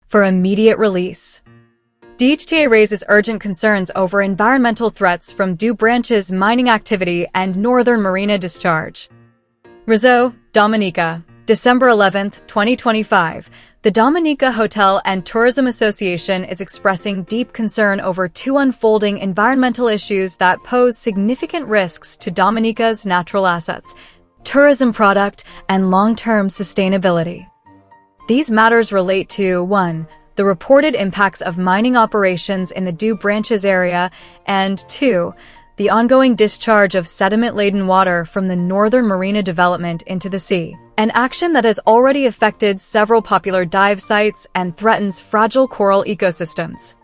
for immediate release. DHTA raises urgent concerns over environmental threats from Dew Branch's mining activity and northern marina discharge. Rizzo, Dominica, December 11, 2025. The Dominica Hotel and Tourism Association is expressing deep concern over two unfolding environmental issues that pose significant risks to Dominica's natural assets, tourism product, and long-term sustainability. These matters relate to 1. The reported impacts of mining operations in the Dew Branches area, and 2. The ongoing discharge of sediment-laden water from the northern marina development into the sea, an action that has already affected several popular dive sites and threatens fragile coral ecosystems.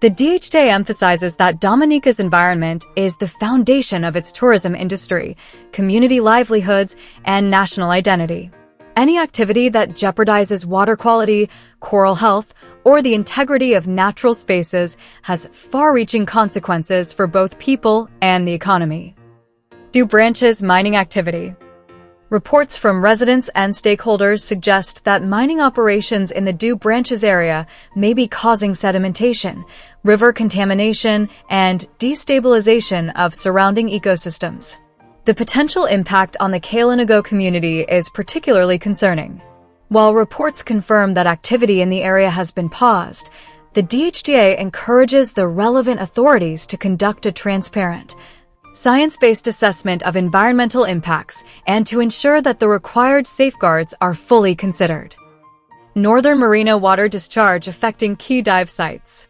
The DHTA emphasizes that Dominica's environment is the foundation of its tourism industry, community livelihoods, and national identity. Any activity that jeopardizes water quality, coral health, or the integrity of natural spaces has far-reaching consequences for both people and the economy. Dew Branch's mining activity. Reports from residents and stakeholders suggest that mining operations in the Dew Branches area may be causing sedimentation, river contamination, and destabilization of surrounding ecosystems. The potential impact on the Kalinago community is particularly concerning. While reports confirm that activity in the area has been paused, the DHTA encourages the relevant authorities to conduct a transparent, science-based assessment of environmental impacts and to ensure that the required safeguards are fully considered. Northern marina water discharge affecting key dive sites.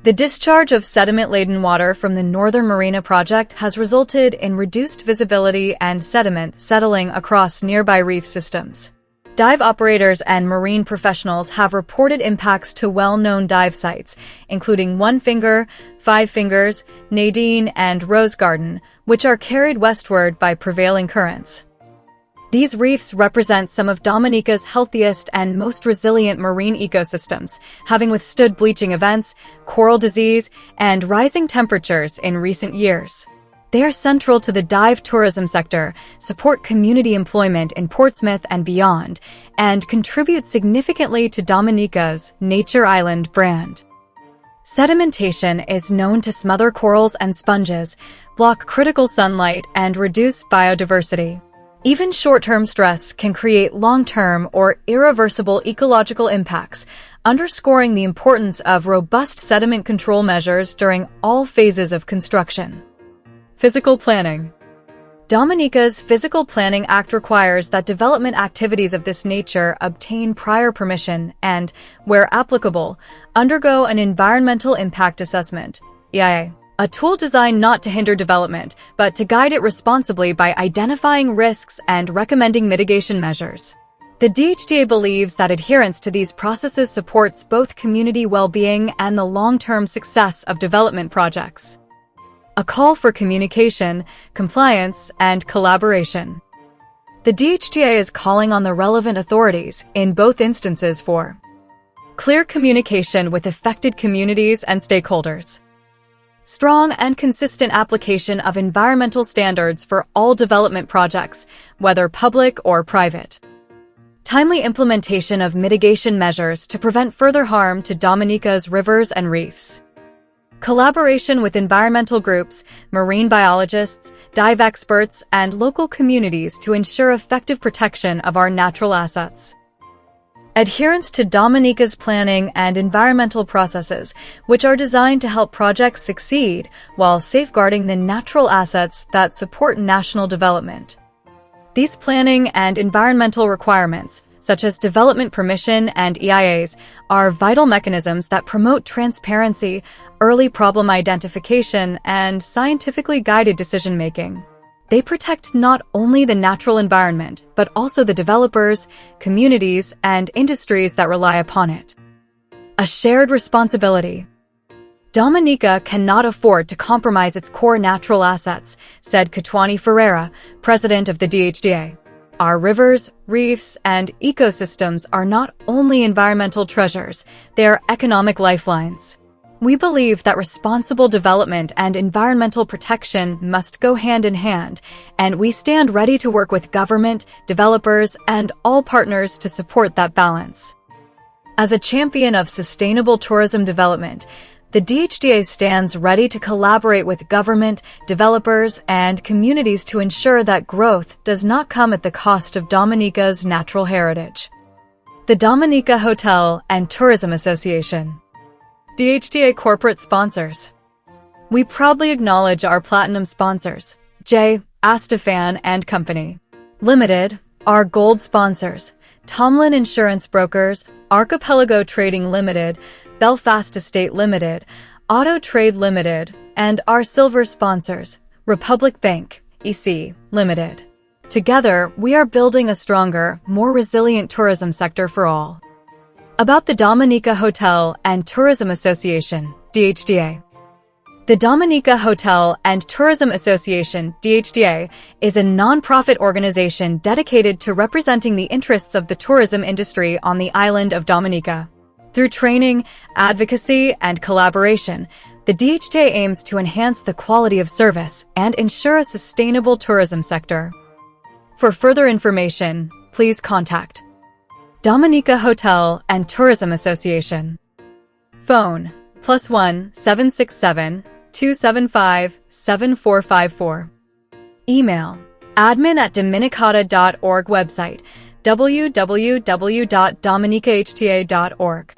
The discharge of sediment-laden water from the Northern Marina project has resulted in reduced visibility and sediment settling across nearby reef systems. Dive operators and marine professionals have reported impacts to well-known dive sites, including One Finger, Five Fingers, Nadine, and Rose Garden, which are carried westward by prevailing currents. These reefs represent some of Dominica's healthiest and most resilient marine ecosystems, having withstood bleaching events, coral disease, and rising temperatures in recent years. They are central to the dive tourism sector, support community employment in Portsmouth and beyond, and contribute significantly to Dominica's Nature Island brand. Sedimentation is known to smother corals and sponges, block critical sunlight, and reduce biodiversity. Even short-term stress can create long-term or irreversible ecological impacts, underscoring the importance of robust sediment control measures during all phases of construction. Physical planning. Dominica's Physical Planning Act requires that development activities of this nature obtain prior permission and, where applicable, undergo an Environmental Impact Assessment, EIA. A tool designed not to hinder development, but to guide it responsibly by identifying risks and recommending mitigation measures. The DHTA believes that adherence to these processes supports both community well-being and the long-term success of development projects. A call for communication, compliance, and collaboration. The DHTA is calling on the relevant authorities, in both instances, for clear communication with affected communities and stakeholders. Strong and consistent application of environmental standards for all development projects, whether public or private. Timely implementation of mitigation measures to prevent further harm to Dominica's rivers and reefs. Collaboration with environmental groups, marine biologists, dive experts, and local communities to ensure effective protection of our natural assets. Adherence to Dominica's planning and environmental processes, which are designed to help projects succeed while safeguarding the natural assets that support national development. These planning and environmental requirements, such as development permission and EIAs, are vital mechanisms that promote transparency, early problem identification, and scientifically guided decision-making. They protect not only the natural environment, but also the developers, communities, and industries that rely upon it. A shared responsibility. Dominica cannot afford to compromise its core natural assets, said Katwani Ferreira, president of the DHTA. Our rivers, reefs, and ecosystems are not only environmental treasures, they are economic lifelines. We believe that responsible development and environmental protection must go hand in hand, and we stand ready to work with government, developers, and all partners to support that balance. As a champion of sustainable tourism development, the DHTA stands ready to collaborate with government, developers, and communities to ensure that growth does not come at the cost of Dominica's natural heritage. The Dominica Hotel and Tourism Association. DHTA Corporate Sponsors. We proudly acknowledge our platinum sponsors, J. Astafan and Company Limited, our gold sponsors, Tomlin Insurance Brokers, Archipelago Trading Limited, Belfast Estate Limited, Auto Trade Limited, and our silver sponsors, Republic Bank, EC, Limited. Together, we are building a stronger, more resilient tourism sector for all. About the Dominica Hotel and Tourism Association, DHTA. The Dominica Hotel and Tourism Association, DHTA, is a non-profit organization dedicated to representing the interests of the tourism industry on the island of Dominica. Through training, advocacy, and collaboration, the DHTA aims to enhance the quality of service and ensure a sustainable tourism sector. For further information, please contact Dominica Hotel and Tourism Association. Phone +1 767 275 7454. Email admin@dominicata.org. Website www.dominicahta.org.